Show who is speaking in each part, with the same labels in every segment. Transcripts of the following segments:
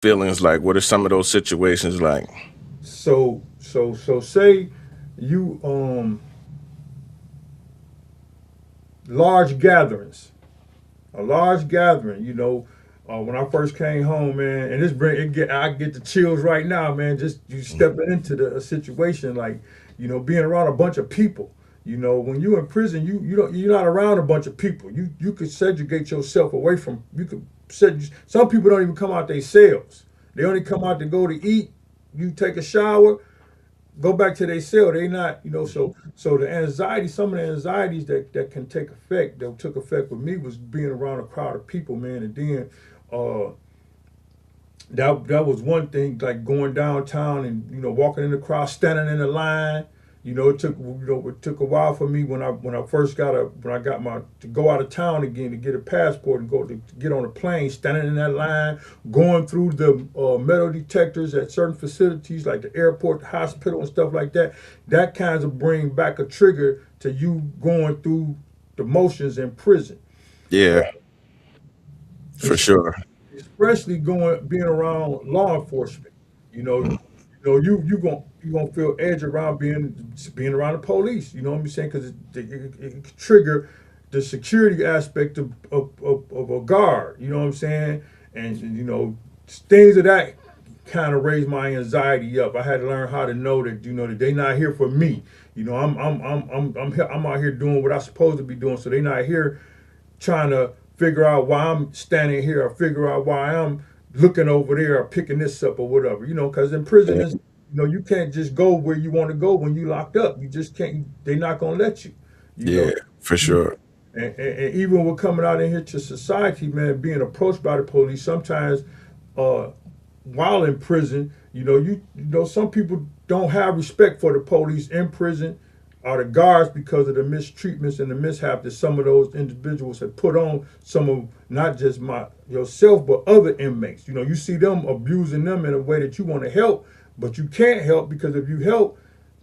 Speaker 1: feelings like? What are some of those situations like?
Speaker 2: So say you large gatherings, a large gathering. When I first came home, man, and this bring it get I get the chills right now, man. Just you stepping into the a situation like being around a bunch of people. When you in prison, you're not around a bunch of people. You could segregate yourself away from. You could some people don't even come out their cells. They only come out to go to eat. You take a shower, go back to their cell. They not, so the anxiety, some of the anxieties that can take effect, that took effect with me was being around a crowd of people, man. And then uh that was one thing, like going downtown and walking in the crowd, standing in the line. It took a while for me when I got my to go out of town again to get a passport and go to get on a plane, standing in that line, going through the metal detectors at certain facilities like the airport, the hospital, and stuff like that. That kind of bring back a trigger to you going through the motions in prison.
Speaker 1: Yeah, for sure.
Speaker 2: Especially going being around law enforcement. You gonna feel edge around being around the police. You know what I'm saying? Because it can trigger the security aspect of a guard. You know what I'm saying? And things of that kind of raised my anxiety up. I had to learn how to know that they're not here for me. I'm out here doing what I'm supposed to be doing, so they're not here trying to figure out why I'm standing here or figure out why I'm looking over there or picking this up or whatever. Because in prison, you can't just go where you want to go when you locked up. You just can't. They're not gonna let you. You
Speaker 1: Yeah,
Speaker 2: know.
Speaker 1: for sure.
Speaker 2: And even with coming out in here to society, man, being approached by the police sometimes, uh, while in prison, some people don't have respect for the police in prison or the guards because of the mistreatments and the mishap that some of those individuals have put on some of not just my yourself but other inmates. You see them abusing them in a way that you want to help, but you can't help because if you help,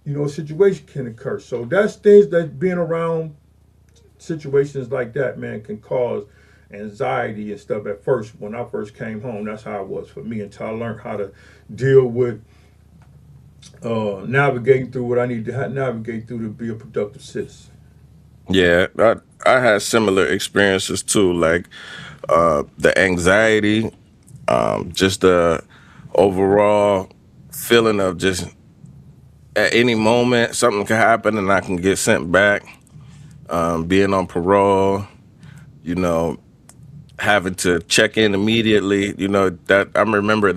Speaker 2: a situation can occur. So that's things that being around situations like that, man, can cause anxiety and stuff at first. When I first came home, that's how it was for me until I learned how to deal with navigating through what I need to navigate through to be a productive citizen.
Speaker 1: Yeah, I had similar experiences too, like the anxiety, just the overall feeling of just at any moment something can happen and I can get sent back. Being on parole, you know, having to check in immediately, that I remember